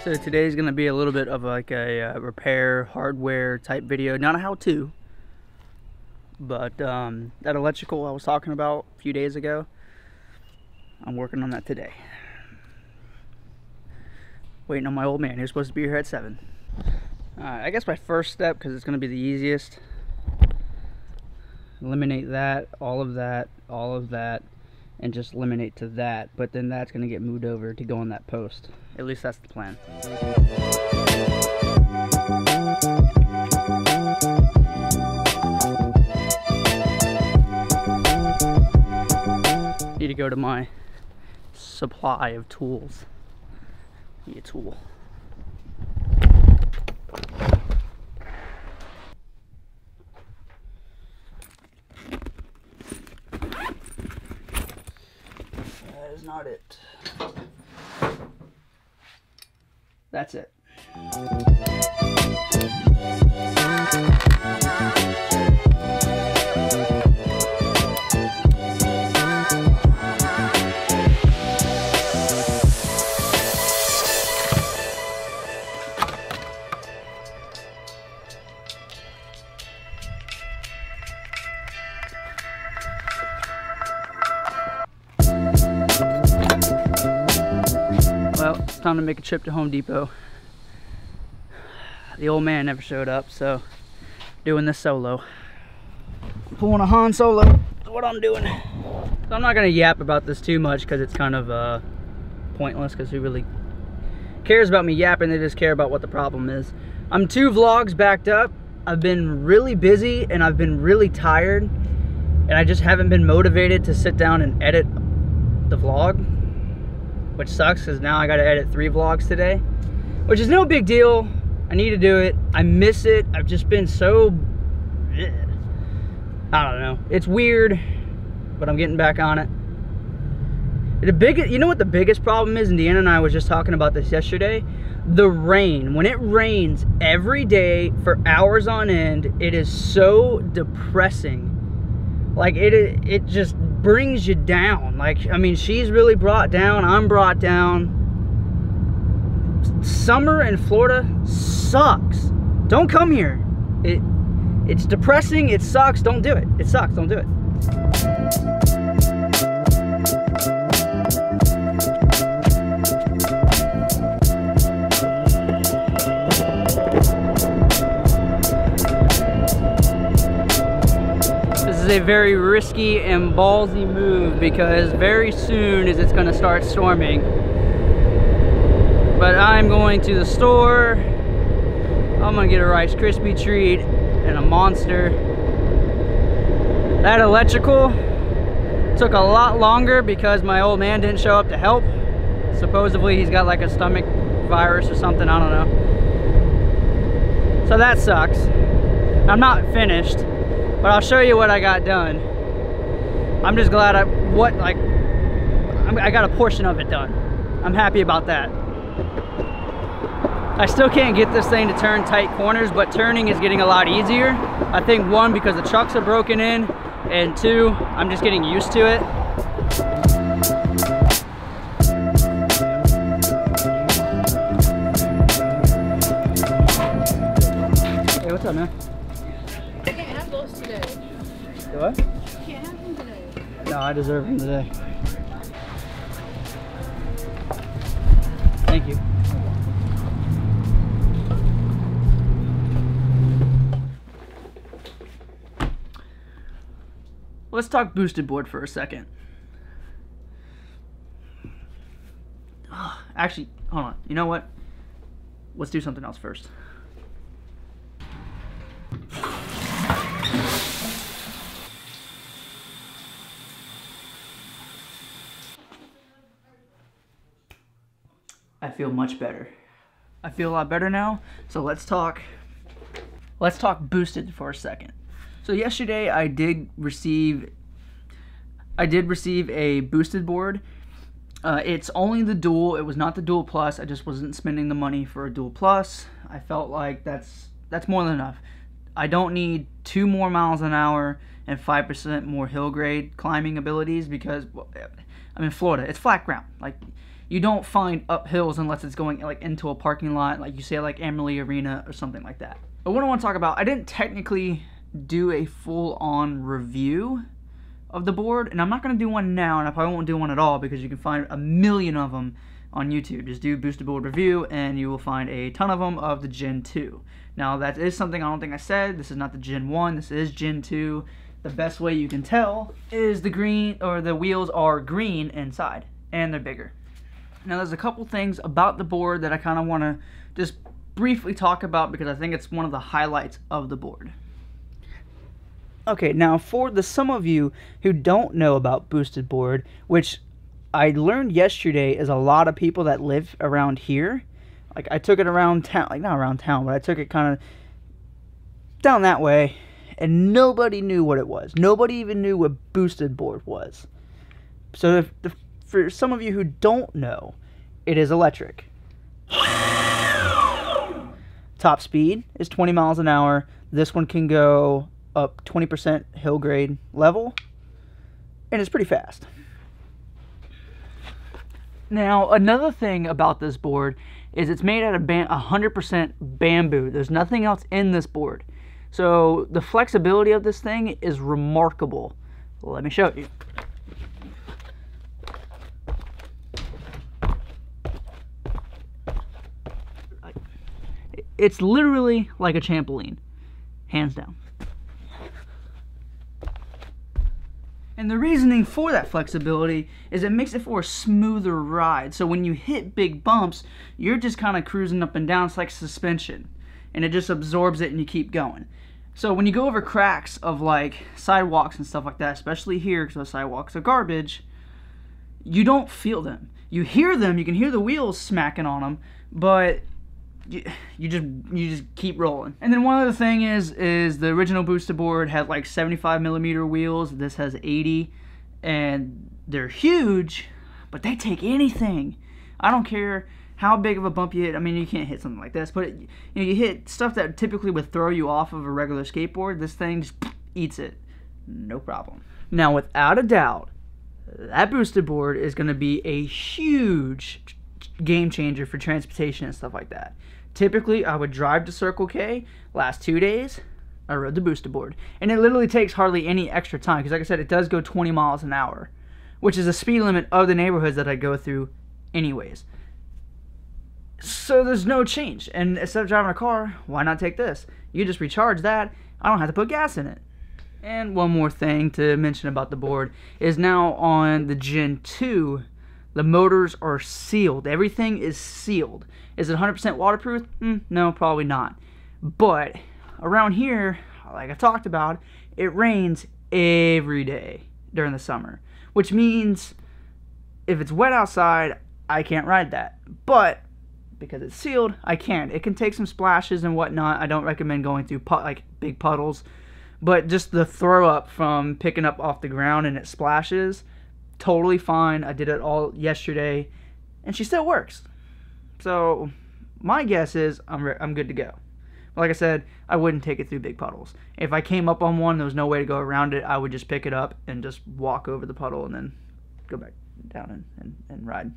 So today's gonna be a little bit of like a repair hardware type video, not a how-to, but that electrical I was talking about a few days ago, I'm working on that today. Waiting on my old man, he was supposed to be here at 7. I guess my first step, because it's gonna be the easiest, eliminate that, all of that, and just eliminate to that, but then that's gonna get moved over to go on that post. At least that's the plan. Need to go to my supply of tools. Need a tool. That is not it. That's it. Well, it's time to make a trip to Home Depot. The old man never showed up, so doing this solo. Pulling a Han Solo is what I'm doing. So I'm not gonna yap about this too much because it's kind of pointless, because who really cares about me yapping? They just care about what the problem is. I'm 2 vlogs backed up. I've been really busy and I've been really tired, and I just haven't been motivated to sit down and edit the vlog, which sucks because now I gotta edit 3 vlogs today, which is no big deal. I need to do it. I miss it. I've just been so, I don't know. It's weird, but I'm getting back on it. You know what the biggest problem is? And Deanna and I was just talking about this yesterday. The rain. When it rains every day for hours on end, it is so depressing. Like it just brings you down. Like, I mean, she's really brought down. I'm brought down. Summer in Florida sucks. Don't come here. It's depressing. It sucks. Don't do it. It sucks. Don't do it. This is a very risky and ballsy move because very soon as it's going to start storming. But I'm going to the store. I'm gonna get a Rice Krispie treat and a Monster. That electrical took a lot longer because my old man didn't show up to help. Supposedly he's got like a stomach virus or something, I don't know. So that sucks. I'm not finished, but I'll show you what I got done. I'm just glad I got a portion of it done. I'm happy about that. I still can't get this thing to turn tight corners, but turning is getting a lot easier. I think 1, because the trucks are broken in, and 2, I'm just getting used to it. Hey, what's up, man? I can't have those today. What? You can't have them today. No, I deserve them today. Thank you. Let's talk boosted board for a second. Actually, hold on. You know what? Let's do something else first. I feel much better. I feel a lot better now. So let's talk boosted for a second. So yesterday I did receive a boosted board. It's only the dual. It was not the dual plus. I just wasn't spending the money for a dual plus. I felt like that's more than enough. I don't need 2 more miles an hour and 5% more hill grade climbing abilities, because I'm in Florida. It's flat ground. Like, you don't find up hills unless it's going like into a parking lot, like you say like Amalie Arena or something like that. But what I want to talk about, I didn't technically do a full-on review of the board, and I'm not going to do one now, and I probably won't do one at all because you can find a million of them on YouTube. Just do boosted board review and you will find a ton of them of the Gen 2. Now that is something I don't think I said. This is not the Gen 1, this is Gen 2. The best way you can tell is the green, or the wheels are green inside and they're bigger. Now there's a couple things about the board that I kind of want to just briefly talk about because I think it's one of the highlights of the board. Okay, now for the some of you who don't know about boosted board, which I learned yesterday is a lot of people that live around here. Like, I took it around town, like not around town, but I took it kind of down that way, and nobody knew what it was. Nobody even knew what boosted board was. So for some of you who don't know, it is electric. Top speed is 20 miles an hour. This one can go up 20% hill grade level, and it's pretty fast. Now, another thing about this board is it's made out of 100% bamboo. There's nothing else in this board. So the flexibility of this thing is remarkable. Let me show you. It's literally like a trampoline, hands down. And the reasoning for that flexibility is it makes it for a smoother ride. So when you hit big bumps, you're just kind of cruising up and down. It's like suspension. And it just absorbs it and you keep going. So when you go over cracks of like sidewalks and stuff like that, especially here because those sidewalks are garbage, you don't feel them. You hear them, you can hear the wheels smacking on them, but you just keep rolling. And then one other thing is the original boosted board had like 75mm wheels. This has 80, and they're huge, but they take anything. I don't care how big of a bump you hit. I mean, you can't hit something like this, but you hit stuff that typically would throw you off of a regular skateboard. This thing just eats it, no problem. Now, without a doubt, that boosted board is going to be a huge game changer for transportation and stuff like that. Typically, I would drive to Circle K. Last 2 days, I rode the boosted board. And it literally takes hardly any extra time because, like I said, it does go 20 miles an hour, which is the speed limit of the neighborhoods that I go through anyways. So there's no change. And instead of driving a car, why not take this? You just recharge that. I don't have to put gas in it. And one more thing to mention about the board is now on the Gen 2, the motors are sealed. Everything is sealed. Is it 100% waterproof? No, probably not. But around here, like I talked about, it rains every day during the summer. Which means if it's wet outside, I can't ride that. But because it's sealed, I can. It can take some splashes and whatnot. I don't recommend going through like big puddles. But just the throw up from picking up off the ground and it splashes, totally fine. I did it all yesterday, and she still works. So my guess is I'm good to go. But like I said, I wouldn't take it through big puddles. If I came up on one, there was no way to go around it, I would just pick it up and just walk over the puddle and then go back down and ride.